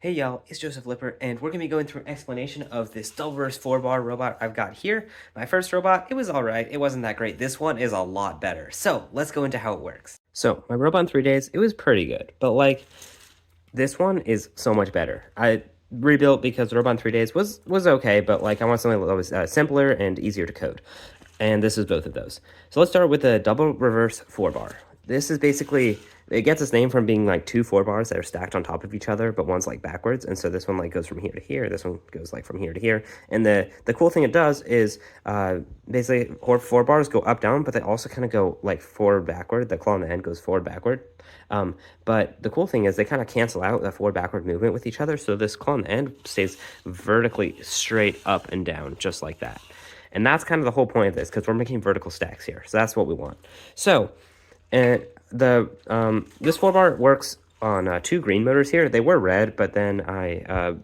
Hey y'all, it's Joseph Lipper, and we're going to be going through an explanation of this Doubleverse 4-bar robot I've got here. My first robot, it was alright, it wasn't that great. This one is a lot better. So, let's go into how it works. So, my robot in 3 days, it was pretty good, but this one is so much better. I rebuilt because the robot in 3 days was okay, but I want something that was simpler and easier to code. And this is both of those. So let's start with the double reverse 4-bar. This is basically, it gets its name from being two 4-bars that are stacked on top of each other, but one's backwards. And so this one goes from here to here. This one goes from here to here. And the cool thing it does is basically 4 bars go up, down, but they also kind of go forward, backward. The claw on the end goes forward, backward. But the cool thing is they kind of cancel out that forward, backward movement with each other. So this claw on the end stays vertically straight up and down, just like that. And that's kind of the whole point of this, because we're making vertical stacks here. So that's what we want. So this 4-bar works on 2 green motors here. They were red, but then I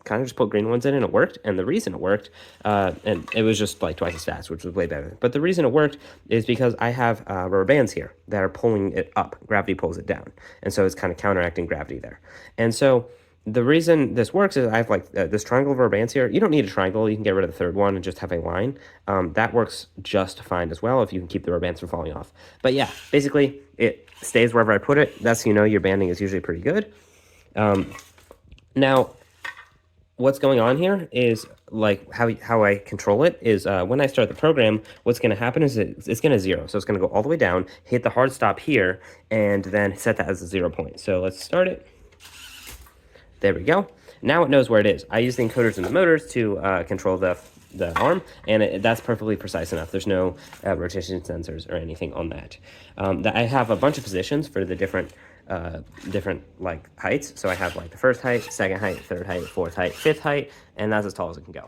kind of just put green ones in and it worked. And the reason it worked, and it was just twice as fast, which was way better. But the reason it worked is because I have rubber bands here that are pulling it up. Gravity pulls it down. And so it's kind of counteracting gravity there. And so the reason this works is I have this triangle of rubber bands here. You don't need a triangle. You can get rid of the third one and just have a line. That works just fine as well if you can keep the rubber bands from falling off. But yeah, basically it stays wherever I put it. That's, your banding is usually pretty good. Now, what's going on here is how I control it is when I start the program, what's going to happen is it's going to zero. So it's going to go all the way down, hit the hard stop here, and then set that as a 0 point. So let's start it. There we go. Now it knows where it is. I use the encoders and the motors to control the arm, and that's perfectly precise enough. There's no rotation sensors or anything on that. I have a bunch of positions for the different heights. So I have the first height, second height, third height, fourth height, fifth height, and that's as tall as it can go.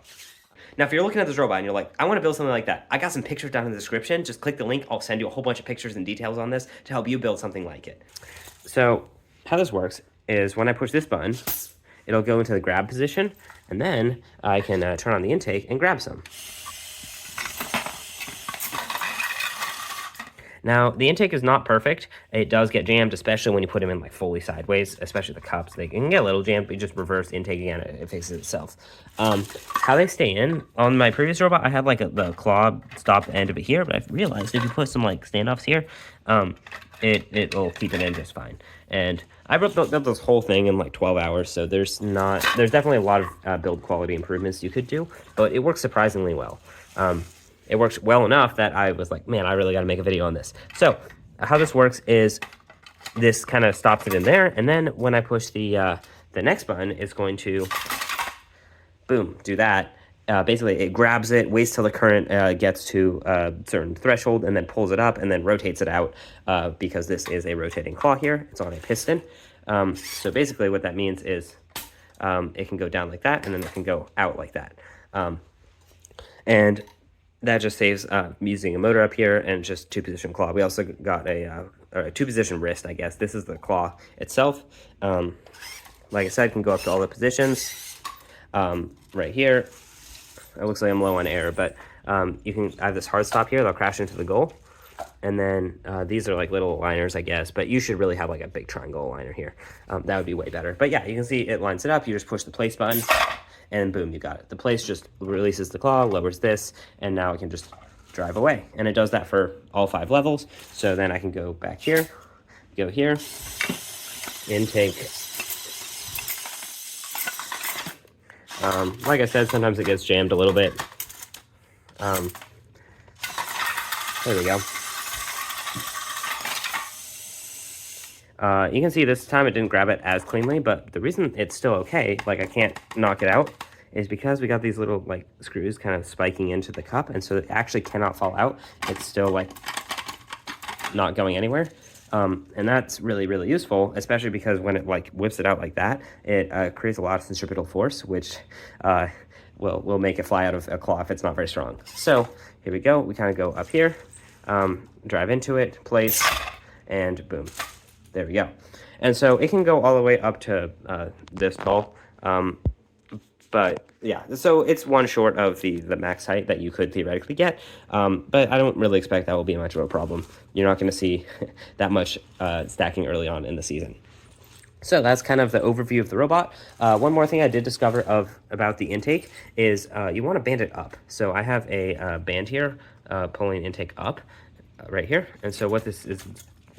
Now, if you're looking at this robot and you're I want to build something like that, I got some pictures down in the description. Just click the link. I'll send you a whole bunch of pictures and details on this to help you build something like it. So how this works is when I push this button, it'll go into the grab position, and then I can turn on the intake and grab some. Now, the intake is not perfect. It does get jammed, especially when you put them in fully sideways, especially the cups. They can get a little jammed, but you just reverse intake again, it fixes itself. How they stay in, on my previous robot, I had the claw stop the end of it here, but I've realized if you put some standoffs here, it'll keep it in just fine. And I built this whole thing in 12 hours, so there's definitely a lot of build quality improvements you could do, but it works surprisingly well. It works well enough that I was man, I really got to make a video on this. So how this works is this kind of stops it in there, and then when I push the next button, it's going to, boom, do that. Basically, it grabs it, waits till the current gets to a certain threshold, and then pulls it up, and then rotates it out because this is a rotating claw here. It's on a piston. So basically what that means is it can go down like that, and then it can go out like that. And that just saves using a motor up here and just 2-position claw. We also got a 2-position wrist, I guess. This is the claw itself. Like I said, can go up to all the positions. Right here, it looks like I'm low on air, but you can have this hard stop here. They'll crash into the goal. And then these are little aligners, I guess, but you should really have a big triangle aligner here. That would be way better. But yeah, you can see it lines it up. You just push the place button, and boom, you got it. The place just releases the claw, lowers this, and now it can just drive away. And it does that for all 5 levels. So then I can go back here, go here, intake. Like I said, sometimes it gets jammed a little bit. There we go. You can see this time it didn't grab it as cleanly, but the reason it's still okay, I can't knock it out, is because we got these little screws kind of spiking into the cup, and so it actually cannot fall out. It's still not going anywhere. And that's really, really useful, especially because when it whips it out like that, it creates a lot of centripetal force, which will make it fly out of a claw if it's not very strong. So here we go. We kind of go up here, drive into it, place, and boom. There we go. And so it can go all the way up to this tall. But yeah, so it's one short of the max height that you could theoretically get. But I don't really expect that will be much of a problem. You're not going to see that much stacking early on in the season. So that's kind of the overview of the robot. One more thing I did discover about the intake is you want to band it up. So I have a band here pulling intake up right here. And so what this is,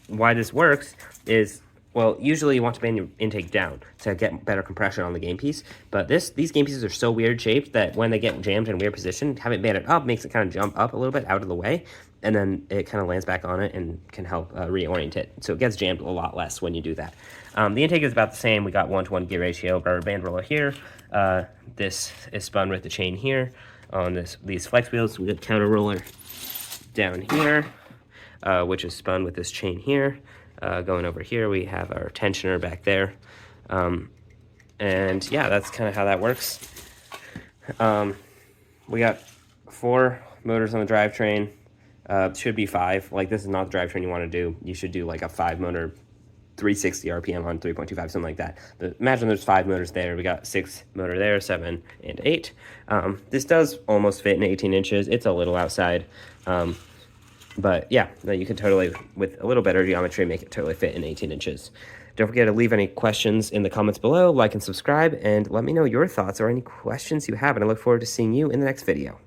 why this works is, well, usually you want to band your intake down to get better compression on the game piece. But these game pieces are so weird shaped that when they get jammed in a weird position, having it banded up makes it kind of jump up a little bit out of the way. And then it kind of lands back on it and can help reorient it. So it gets jammed a lot less when you do that. The intake is about the same. We got 1-to-1 gear ratio. Our band roller here. This is spun with the chain here on these flex wheels. We got counter roller down here, which is spun with this chain here. Going over here, we have our tensioner back there. And yeah, that's kind of how that works. We got 4 motors on the drivetrain. Should be 5. Like, this is not the drivetrain you want to do. You should do like a 5 motor, 360 RPM on 3.25, something like that. But imagine there's 5 motors there. We got 6 motor there, 7 and 8. This does almost fit in 18 inches. It's a little outside. But yeah, you can totally, with a little better geometry, make it totally fit in 18 inches. Don't forget to leave any questions in the comments below, like and subscribe, and let me know your thoughts or any questions you have, and I look forward to seeing you in the next video.